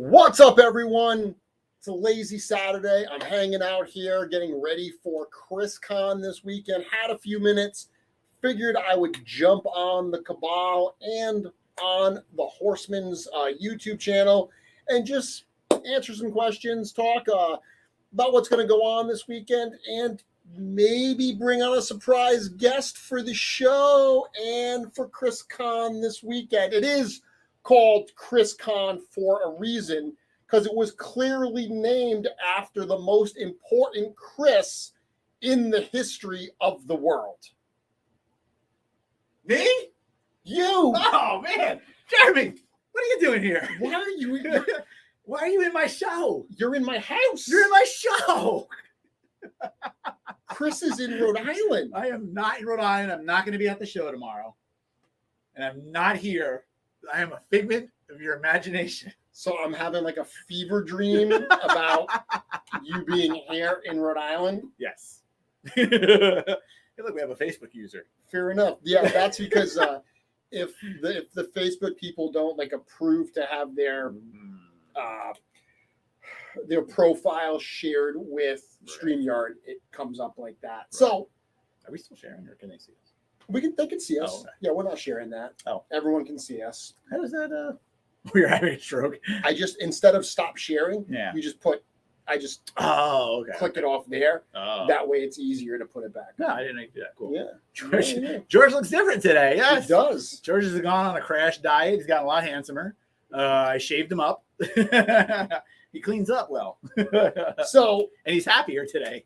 What's up, everyone? It's a lazy Saturday. I'm hanging out here getting ready for ChrisCon this weekend. Had a few minutes. Figured I would jump on the Cabal and on the Horseman's YouTube channel and just answer some questions, talk about what's going to go on this weekend, and maybe bring on a surprise guest for the show and for ChrisCon this weekend. It is called ChrisCon for a reason, because it was clearly named after the most important Chris in the history of the world. Me? You! Oh, man. Jeremy, what are you doing here? Why are you? Why are you in my show? You're in my house. You're in my show. Chris is in Rhode Island. I am not in Rhode Island. I'm not going to be at the show tomorrow. And I'm not here. I am a figment of your imagination. So I'm having like a fever dream about you being here in Rhode Island. Yes. Hey, look, we have a Facebook user. Fair enough. Yeah, that's because if the Facebook people don't like approve to have their profile shared with StreamYard, it comes up like that. Right. So are we still sharing, or can they see us? They can see us. Oh, okay. Yeah, we're not sharing that. Oh, everyone can see us. How is that? We're having a stroke. I just, instead of stop sharing, you just put. I just click it off there. Oh. That way it's easier to put it back. No, I didn't do that. Cool. Yeah. George looks different today. Yes, he does. George has gone on a crash diet. He's gotten a lot handsomer. I shaved him up. He cleans up well. And he's happier today.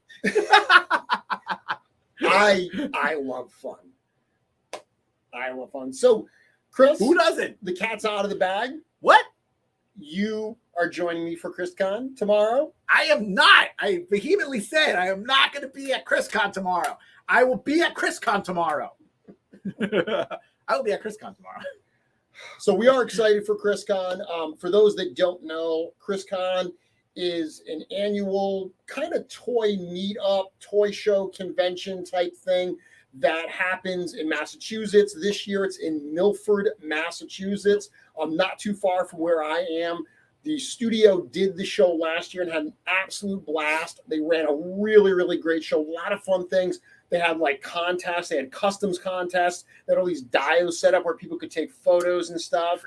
I love fun. I love fun. So, Chris, who doesn't? The cat's out of the bag. What? You are joining me for ChrisCon tomorrow? I am not. I vehemently said I am not going to be at ChrisCon tomorrow. I will be at ChrisCon tomorrow. I will be at ChrisCon tomorrow. So we are excited for ChrisCon. For those that don't know, ChrisCon is an annual kind of toy meetup, toy show convention type thing that happens in Massachusetts. This year it's in Milford, Massachusetts. Not too far from where I am. The studio did the show last year and had an absolute blast. They ran a really, really great show. A lot of fun things. They had like contests. They had customs contests. They had all these dios set up where people could take photos and stuff.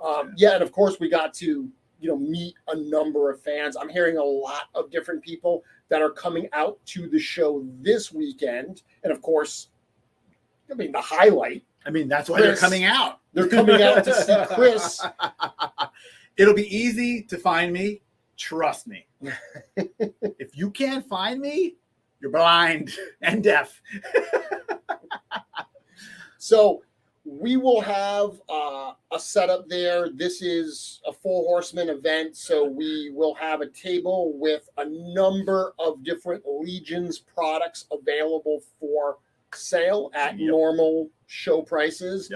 And of course we got to meet a number of fans. I'm hearing a lot of different people that are coming out to the show this weekend. And of course, the highlight. That's why they're coming out. They're coming out to see Chris. It'll be easy to find me. Trust me. If you can't find me, you're blind and deaf. So we will have a setup there. This is a Four Horsemen event, so we will have a table with a number of different Legions products available for sale at normal show prices.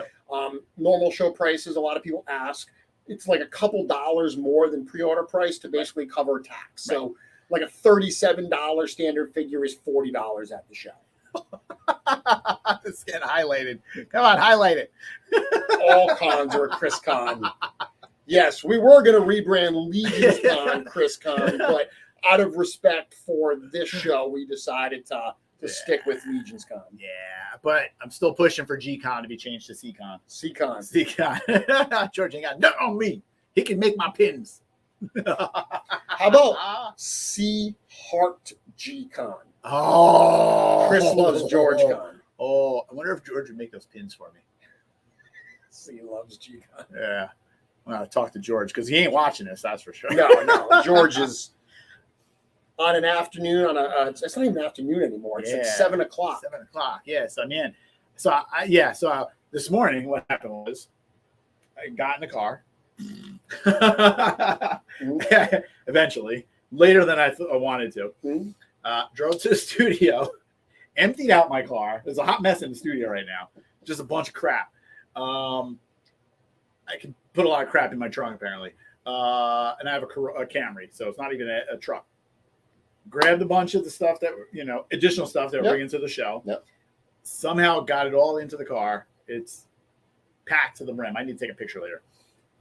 Normal show prices, a lot of people ask, it's like a couple dollars more than pre-order price to basically cover tax. So like a $37 standard figure is $40 at the show. It's getting highlighted. Come on, highlight it. All cons are ChrisCon. Yes, we were going to rebrand Legions Con ChrisCon, but out of respect for this show, we decided to stick with Legions Con. Yeah, but I'm still pushing for G-Con to be changed to C-Con. C-Con. George ain't got nothing on me. He can make my pins. How about C-Heart G-Con? Oh. Chris loves George Con. Oh, I wonder if George would make those pins for me. C loves G-Con. Yeah. I'm going to talk to George because he ain't watching this, that's for sure. No. George is on an afternoon, it's not even an afternoon anymore. It's like 7 o'clock. 7 o'clock, yes, I'm in. So this morning what happened was I got in the car. Eventually, later than I wanted to. Drove to the studio, emptied out my car. There's a hot mess in the studio right now. Just a bunch of crap. I can put a lot of crap in my trunk, apparently. And I have a Camry, so it's not even a truck. Grabbed a bunch of the stuff that, additional stuff that we're bringing to the show. Somehow got it all into the car. It's packed to the rim. I need to take a picture later.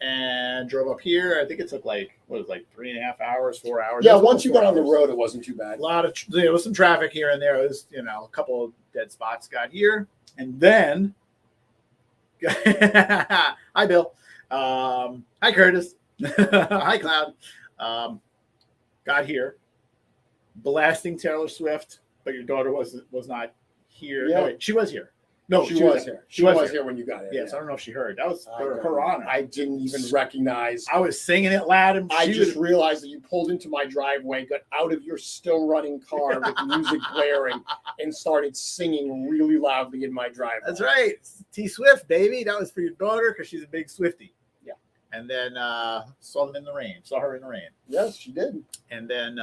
and drove up here. I think it took like 3.5 hours, 4 hours. Yeah, It was once you got almost on the 4 hours. road, it wasn't too bad. A lot of there was some traffic here and there. It was a couple of dead spots got here, and then hi Bill, hi Curtis, hi Cloud. Got here, blasting Taylor Swift, but your daughter was not here. Yeah. No, wait, she was here. No, she was here. She was here when you got it. Yes, I don't know if she heard. That was her honor. I didn't even recognize. I was singing it loud, and I just realized that you pulled into my driveway, got out of your still running car with music blaring, and started singing really loudly in my driveway. That's right. T Swift, baby. That was for your daughter because she's a big Swiftie. Yeah. And then saw her in the rain. Yes, she did. And then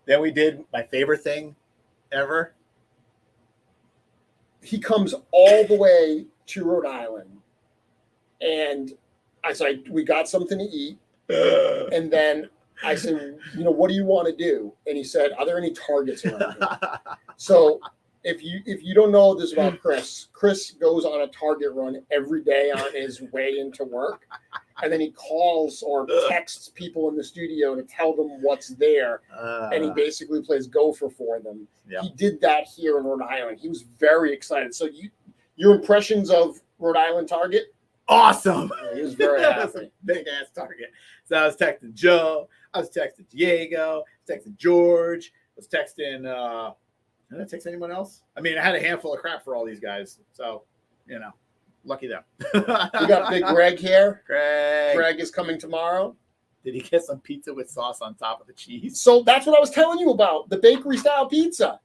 then we did my favorite thing ever. He comes all the way to Rhode Island, and I said, we got something to eat. And then I said, what do you want to do? And he said, are there any Targets around here? So if you don't know this about Chris goes on a Target run every day on his way into work. And then he calls or texts people in the studio to tell them what's there. And he basically plays gopher for them. Yep. He did that here in Rhode Island. He was very excited. So your impressions of Rhode Island Target? Awesome. Yeah, he was very happy. Big ass Target. So I was texting Joe. I was texting Diego. I was texting George. I was texting did I text anyone else? I mean, I had a handful of crap for all these guys. So, lucky them. We got Big Greg here. Greg. Greg is coming tomorrow. Did he get some pizza with sauce on top of the cheese? So that's what I was telling you about, the bakery style pizza.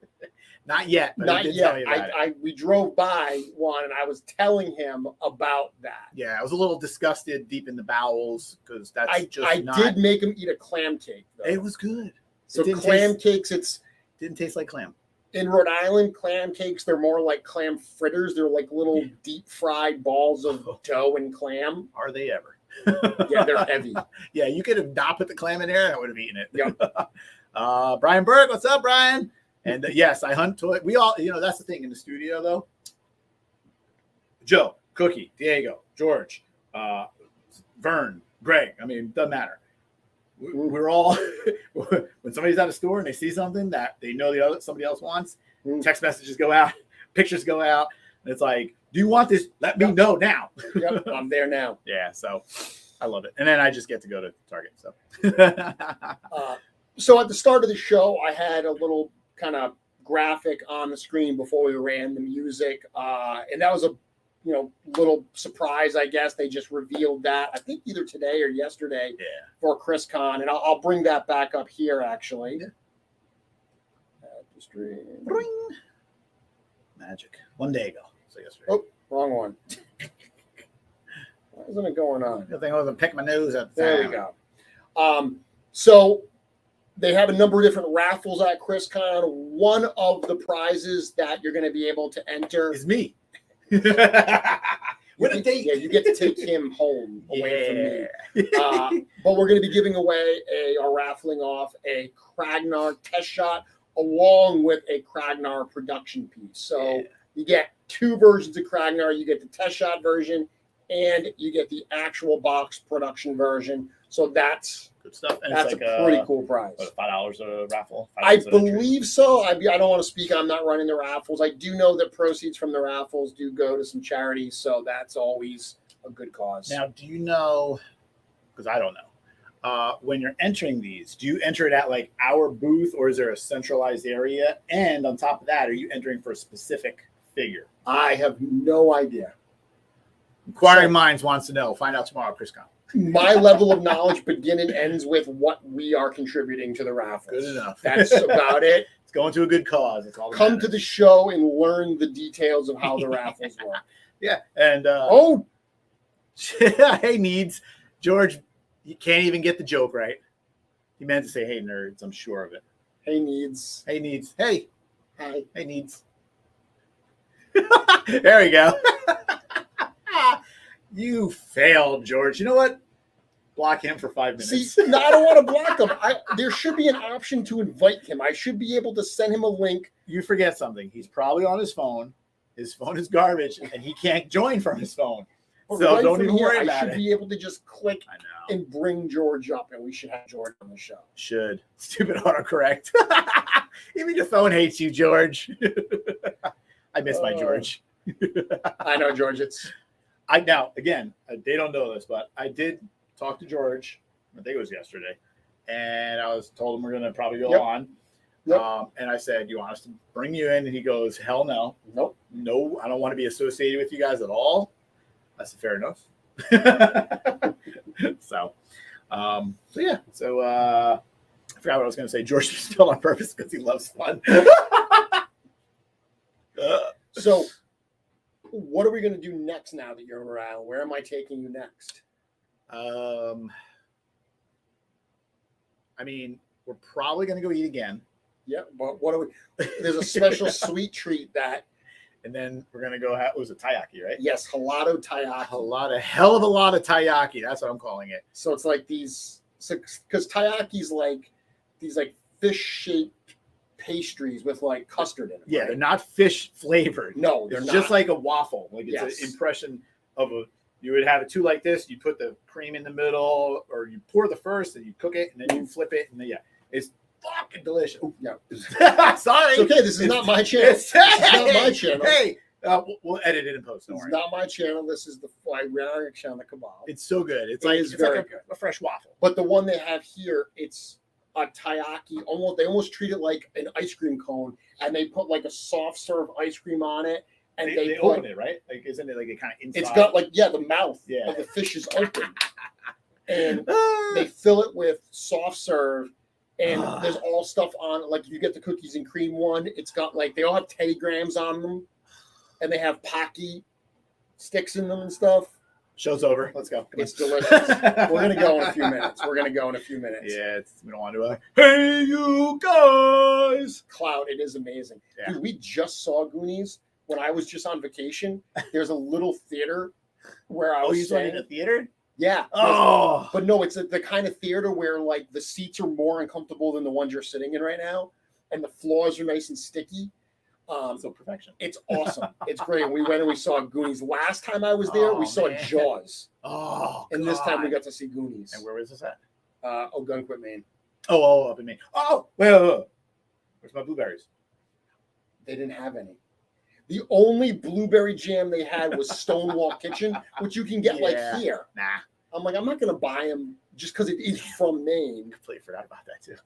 Not yet. But Not he did yet. Tell me about it. We drove by one and I was telling him about that. Yeah, I was a little disgusted deep in the bowels because that's I did make him eat a clam cake, though. It was good. So clam cakes, didn't taste like clam. In Rhode Island, clam cakes, they're more like clam fritters. They're like little deep fried balls of dough and clam. Are they ever? Yeah, they're heavy. Yeah, you could have not put the clam in there. I would have eaten it. Yep. Brian Burke, what's up, Brian? And yes, I hunt toy. We all, that's the thing in the studio, though. Joe, Cookie, Diego, George, Vern, Greg. I mean, doesn't matter. We're all when somebody's at a store and they see something that they know somebody else wants. Text messages go out, pictures go out, and it's like, "Do you want this? Let me know now." Yep, I'm there now. Yeah, so I love it, and then I just get to go to Target. So, so at the start of the show, I had a little kind of graphic on the screen before we ran the music, and that was a little surprise, I guess. They just revealed that, I think either today or yesterday for ChrisCon. And I'll bring that back up here, actually. Yeah. At the stream. Bring. Magic. One day ago. So yesterday. Oh, wrong one. Why isn't it going on? I think I was going to pick my nose at the There time. we go. So they have a number of different raffles at ChrisCon. One of the prizes that you're going to be able to enter is me. What a date. Yeah, you get to take him home away from me. But we're going to be giving away or raffling off a Kragnar test shot along with a Kragnar production piece. So you get two versions of Kragnar. You get the test shot version and you get the actual box production version. So that's good stuff. And that's it's a pretty cool prize. What, $5 a raffle? I believe so. I don't want to speak. I'm not running the raffles. I do know that proceeds from the raffles do go to some charities, so that's always a good cause. Now, do you know, because I don't know, when you're entering these, do you enter it at like our booth or is there a centralized area? And on top of that, are you entering for a specific figure? I have no idea. Inquiring Minds wants to know. Find out tomorrow, ChrisCon. My level of knowledge begins and ends with what we are contributing to the raffles. Good enough. That's about it. It's going to a good cause. That's all. Come to the show and learn the details of how the raffles work. Yeah, and hey, Needs, George, you can't even get the joke right. He meant to say, "Hey, nerds." I'm sure of it. Hey, Needs. Hey, Needs. Hey. Hi. Hey, Needs. There we go. You failed, George. You know what? Block him for 5 minutes. See, no, I don't want to block him. There should be an option to invite him. I should be able to send him a link. You forget something. He's probably on his phone. His phone is garbage, and he can't join from his phone. But So right don't from even here, worry I about should it. be able to just click I know. and bring George up, and we should have George on the show. Should. Stupid autocorrect. Even your phone hates you, George. I miss my George. I know, George. Now again, they don't know this, but I did talk to George. I think it was yesterday, and I was told him we're gonna probably go on. Yep. And I said, "You want us to bring you in?" And he goes, "Hell no, Nope, no, I don't want to be associated with you guys at all." I said, "Fair enough." So yeah. So I forgot what I was gonna say. George was spelled on purpose because he loves fun. So, what are we going to do next now that you're around? Where am I taking you next? I mean, we're probably going to go eat again. Yeah, but what are we? There's a special sweet treat that. And then we're going to go have, was it taiyaki, right? Yes, halado taiyaki. Hell of a lot of taiyaki. That's what I'm calling it. So it's like these, because taiyaki's like these like fish-shaped pastries with like custard in it. Yeah, right? they're not fish flavored. No, they're it's not. just like a waffle. Like it's Yes. an impression of a. You would have it two like this. You put the cream in the middle, or you pour the first, and you cook it, and then you flip it, and then it's fucking delicious. Yeah. Sorry. It's okay. This is not my channel. This is not my channel. Hey, we'll edit it and post. Don't This is worry. not my channel. This is the reaction on the kebab. It's so good. It's It like is it's very like a fresh waffle. But the one they have here, it's a taiyaki. They almost treat it like an ice cream cone, and they put like a soft serve ice cream on it, and They put, open it, right? Like, isn't it like it kind of inside? It's got like the mouth Yeah. of the fish is open, and they fill it with soft serve, and there's all stuff on it. Like if you get the cookies and cream one, it's got like they all have Teddy Grahams on them, and they have Pocky sticks in them and stuff. Show's over. Let's go. It's delicious. We're gonna go in a few minutes. Yeah, we don't want to. Hey, you guys! Cloud, it is amazing. Yeah. Dude, we just saw Goonies when I was just on vacation. There's a little theater where I was you saw it in a theater? Yeah. Oh, But no, it's the kind of theater where like the seats are more uncomfortable than the ones you're sitting in right now, and the floors are nice and sticky. so perfection. It's awesome. It's great. And we went and we saw Goonies. Last time I was there, we saw man. Jaws. Oh, And this time we God. got to see Goonies. And where was this at? Ogunquit, Maine. Oh, up in Maine. Oh, wait. Where's my blueberries? They didn't have any. The only blueberry jam they had was Stonewall Kitchen, which you can get like here. Nah, I'm like, I'm not going to buy them just because it is from Maine. completely forgot about that too.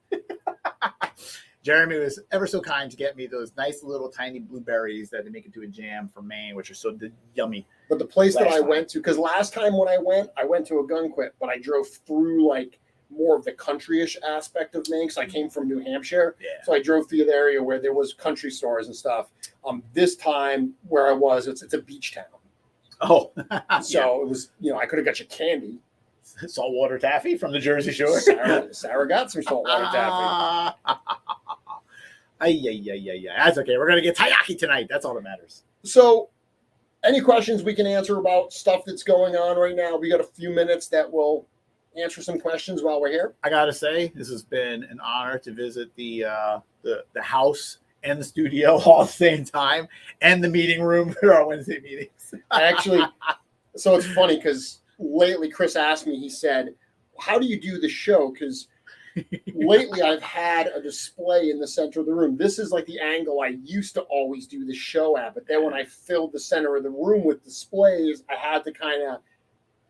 Jeremy was ever so kind to get me those nice little tiny blueberries that they make into a jam from Maine, which are so yummy. But the place that Last I time. went to, because last time when I went to Ogunquit, but I drove through like more of the country-ish aspect of Maine because I came from New Hampshire. Yeah. So I drove through the area where there was country stores and stuff. This time where I was, it's a beach town. Oh, So it was, I could have got you candy. saltwater taffy from the Jersey Shore. Sarah got some saltwater taffy. Yeah. That's okay. We're gonna get taiyaki tonight. That's all that matters. So any questions we can answer about stuff that's going on right now? We got a few minutes that will answer some questions while we're here. I gotta say, this has been an honor to visit the house and the studio all at the same time, and the meeting room for our Wednesday meetings. Actually, so it's funny because lately Chris asked me, he said, how do you do the show? Because lately I've had a display in the center of the room. This is like the angle I used to always do the show at. But then when I filled the center of the room with displays, I had to kind of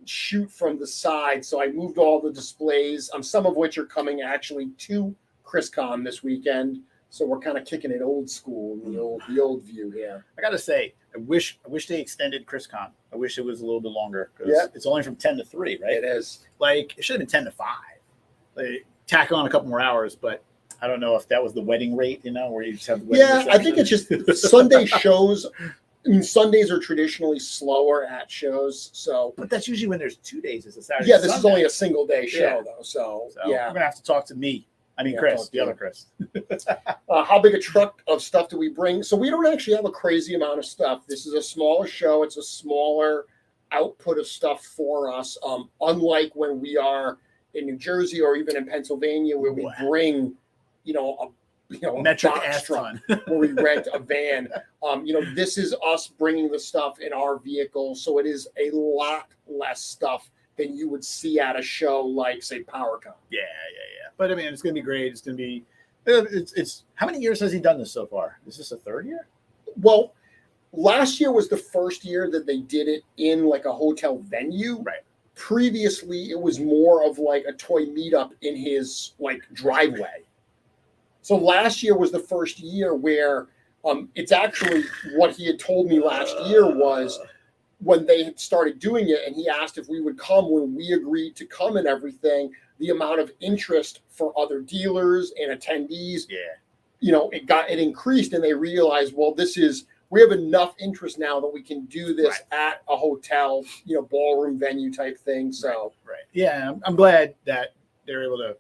shoot from the side. So I moved all the displays, some of which are coming actually to ChrisCon this weekend. So we're kind of kicking it old school, the old view here. I gotta say, I wish they extended ChrisCon. I wish it was a little bit longer because Yeah. it's only from 10 to 3, right? It is. Like it should have been 10 to 5. Like, tack on a couple more hours, but I don't know if that was the wedding rate, where you just have the wedding Yeah, I think it's just Sunday shows. I mean, Sundays are traditionally slower at shows, so but that's usually when there's 2 days. It's a Saturday. yeah, this is Sunday. only a single day show Yeah. though. So So yeah, we're gonna have to talk to me. I mean, Yeah, Chris, talk to the you. other Chris. how big a truck of stuff do we bring? So we don't actually have a crazy amount of stuff. This is a smaller show. It's a smaller output of stuff for us. Unlike when we are in New Jersey or even in Pennsylvania, where we Wow. bring, a a metric box ass truck ton. where we rent a van. This is us bringing the stuff in our vehicle, so it is a lot less stuff than you would see at a show like, say, PowerCon. Yeah. But I mean, it's going to be great. It's going to be. It's how many years has he done this so far? Is this a third year? Well, last year was the first year that they did it in like a hotel venue. Right. Previously, it was more of like a toy meetup in his like driveway. So last year was the first year where it's actually what he had told me last year was when they had started doing it, and he asked if we would come when we agreed to come and everything. The amount of interest for other dealers and attendees, it increased, and they realized, well, we have enough interest now that we can do this at a hotel, ballroom venue type thing. So, yeah, I'm glad that they're able to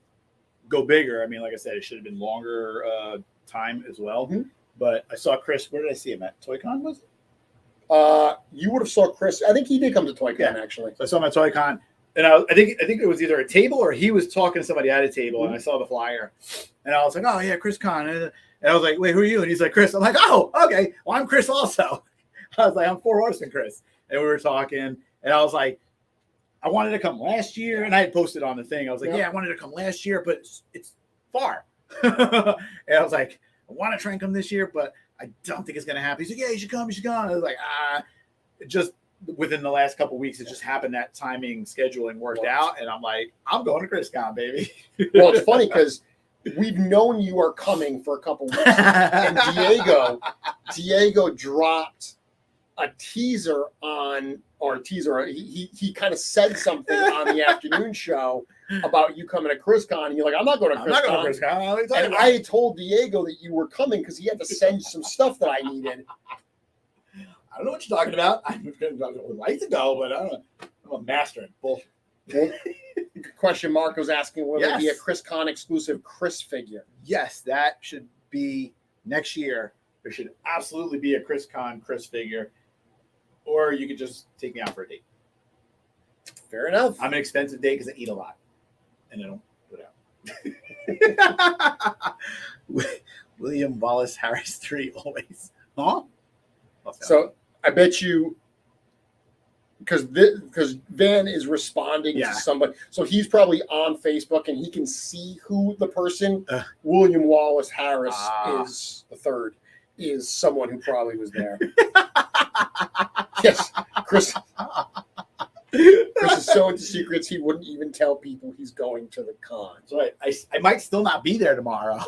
go bigger. I mean, like I said, it should have been longer time as well. Mm-hmm. But I saw Chris. Where did I see him at? ToyCon, was it? You would have saw Chris. I think he did come to ToyCon actually. So I saw him at ToyCon, and I think it was either a table or he was talking to somebody at a table, and I saw the flyer, and I was like, oh yeah, ChrisCon. And I was like, wait, who are you? And he's like, Chris. I'm like, oh, okay. Well, I'm Chris also. I was like, I'm Four Horsemen Chris. And we were talking, and I was like, I wanted to come last year, and I had posted on the thing. I was like, I wanted to come last year, but it's far. And I was like, I want to try and come this year, but I don't think it's going to happen. He's like, yeah, you should come. I was like, just within the last couple of weeks, it just happened that timing, scheduling worked out. And I'm like, I'm going to ChrisCon, baby. Well, it's funny because we've known you are coming for a couple weeks, and Diego dropped a teaser he kind of said something on the afternoon show about you coming to ChrisCon, and you're like, I'm not going to ChrisCon. And I had told Diego that you were coming because he had to send some stuff that I needed. I don't know what you're talking about. I would like to go, but I don't know. I'm a master at bullshit. Question Mark was asking, will there be a ChrisCon exclusive Chris figure? Yes, that should be next year. There should absolutely be a ChrisCon Chris figure, or you could just take me out for a date. Fair enough. I'm an expensive date because I eat a lot, and I don't put out. William Wallace Harris 3 always. Huh? So I bet you, because Van is responding to somebody, so he's probably on Facebook and he can see who the person. William Wallace Harris is the third, is someone who probably was there. Yes, Chris is so into secrets he wouldn't even tell people he's going to the con. So I might still not be there tomorrow.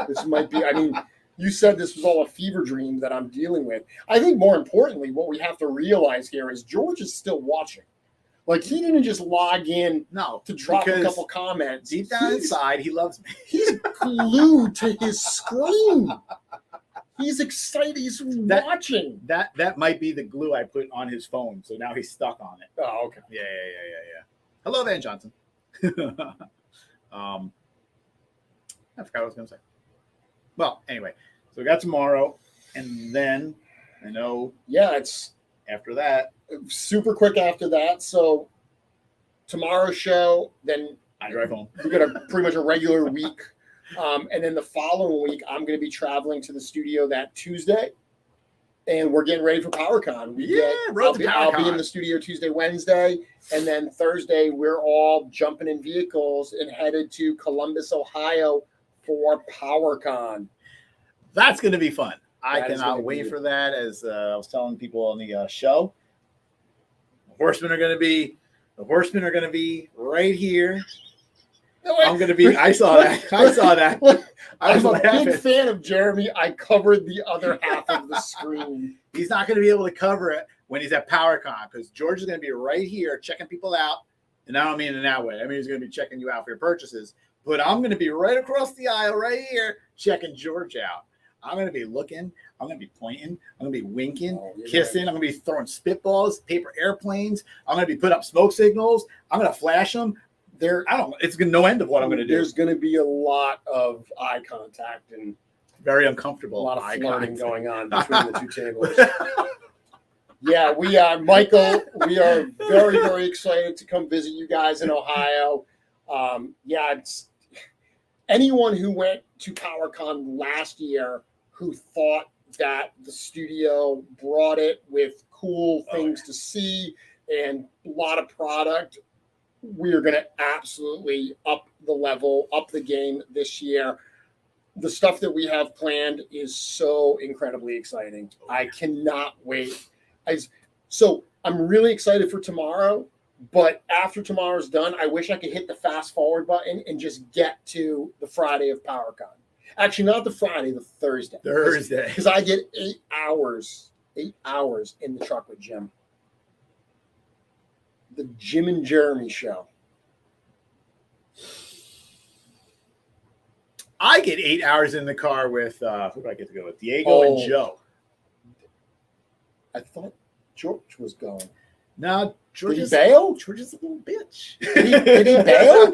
This might be. I mean, you said this was all a fever dream that I'm dealing with. I think more importantly, what we have to realize here is George is still watching. Like, he didn't just log in to drop a couple comments. Deep down inside, he loves me. He's glued to his screen. He's excited. He's watching. That might be the glue I put on his phone. So now he's stuck on it. Oh, okay. Yeah. Hello, Van Johnson. I forgot what I was going to say. Well, anyway, so we got tomorrow, and then I know. Yeah, it's after that. Super quick after that. So tomorrow's show, then I drive home. We got pretty much a regular week. And then the following week, I'm going to be traveling to the studio that Tuesday, and we're getting ready for PowerCon. I'll be in the studio Tuesday, Wednesday, and then Thursday, we're all jumping in vehicles and headed to Columbus, Ohio for PowerCon. That's going to be fun. I cannot wait for that. As I was telling people on the show, the Horsemen are going to be right here. I'm going to be. I saw that. I'm a big fan of Jeremy. I covered the other half of the screen. He's not going to be able to cover it when he's at PowerCon because George is going to be right here checking people out. And I don't mean in that way. I mean, he's going to be checking you out for your purchases. But I'm going to be right across the aisle right here checking George out. I'm going to be looking. I'm going to be pointing. I'm going to be winking, kissing. I'm going to be throwing spitballs, paper airplanes. I'm going to be putting up smoke signals. I'm going to flash them. It's no end of what I'm going to do. There's going to be a lot of eye contact and very uncomfortable. A lot of flirting going on between the two tables. Yeah, we are, Michael. We are very, very excited to come visit you guys in Ohio. anyone who went to PowerCon last year who thought that the studio brought it with cool things to see and a lot of product, we're going to absolutely up the level, up the game this year. The stuff that we have planned is so incredibly exciting. I cannot wait. So I'm really excited for tomorrow, but after tomorrow's done, I wish I could hit the fast forward button and just get to the Friday of PowerCon. Actually, not the Friday, the Thursday. Because I get 8 hours in the truck with Jim. The Jim and Jeremy show. I get 8 hours in the car with, who do I get to go with? Diego and Joe. I thought George was going. No, George Did he bail? George is a little bitch. Did he bail?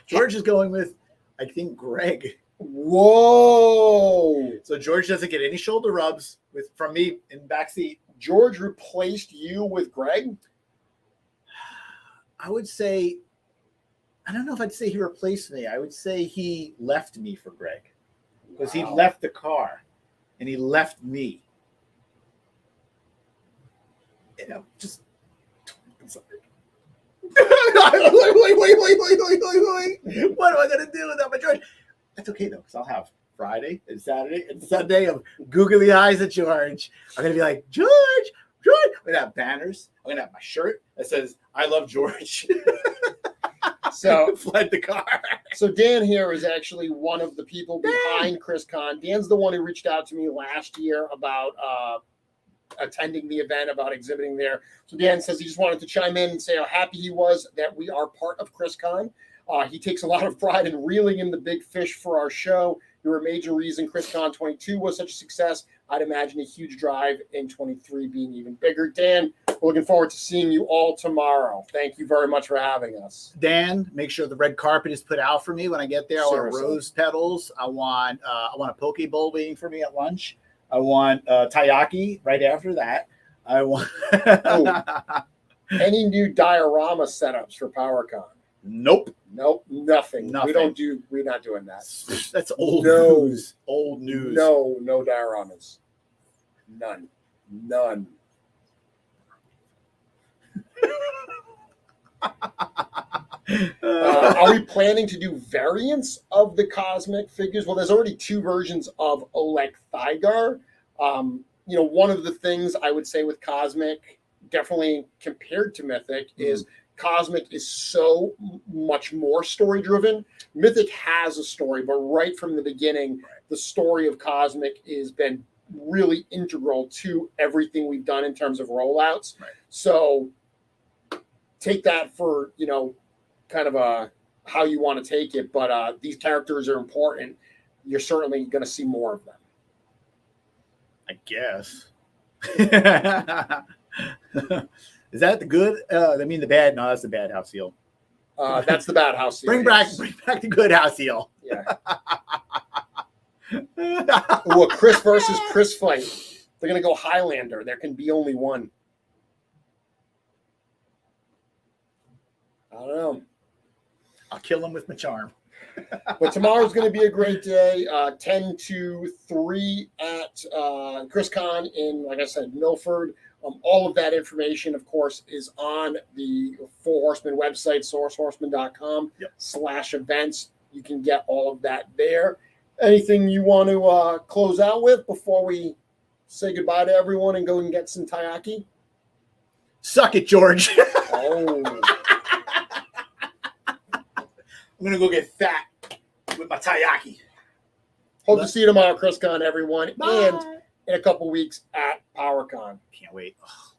George is going with, I think, Greg. Whoa. So George doesn't get any shoulder rubs from me in the back seat. George replaced you with Greg? I would say, I don't know if I'd say he replaced me. I would say he left me for Greg. Because he left the car and he left me. You know, just. I'm sorry. What am I going to do without my George? That's okay, though, because I'll have Friday and Saturday and Sunday of googly eyes at George. I'm going to be like, George. I'm going to have banners. I'm going to have my shirt that says, I love George. So fled the car. So Dan here is actually one of the people behind ChrisCon. Dan's the one who reached out to me last year about attending the event, about exhibiting there. So Dan says he just wanted to chime in and say how happy he was that we are part of ChrisCon. He takes a lot of pride in reeling in the big fish for our show. You're a major reason ChrisCon 22 was such a success. I'd imagine a huge drive in 23 being even bigger. Dan, we're looking forward to seeing you all tomorrow. Thank you very much for having us. Dan, make sure the red carpet is put out for me when I get there. I want Seriously. rose petals. I want a poke bowl waiting for me at lunch. I want taiyaki right after that. I want any new diorama setups for PowerCon? Nope, nothing. Nothing. We're not doing that. That's old news. Old news. No dioramas. None. Are we planning to do variants of the cosmic figures? Well, there's already 2 versions of Oleg Thygar. One of the things I would say with cosmic, definitely compared to mythic, is cosmic is so much more story driven. Mythic has a story, but right from the beginning, the story of cosmic has been really integral to everything we've done in terms of rollouts. Right. So take that for, kind of how you want to take it, but these characters are important. You're certainly going to see more of them. I guess. Is that the good? I mean the bad? No, that's the bad house heel. That's the bad house heel. Bring back the good house heel. Yeah. Ooh, a Chris versus Chris fight. They're going to go Highlander. There can be only one. I don't know. I'll kill him with my charm. But tomorrow's going to be a great day. 10 to 3 at ChrisCon in, like I said, Milford. All of that information, of course, is on the Four Horsemen website, sourcehorseman.com/events. You can get all of that there. Anything you want to close out with before we say goodbye to everyone and go and get some taiyaki? Suck it, George. Oh. I'm going to go get fat with my taiyaki. Hope to see you tomorrow, ChrisCon, everyone. Bye. And in a couple weeks at PowerCon. Can't wait. Ugh.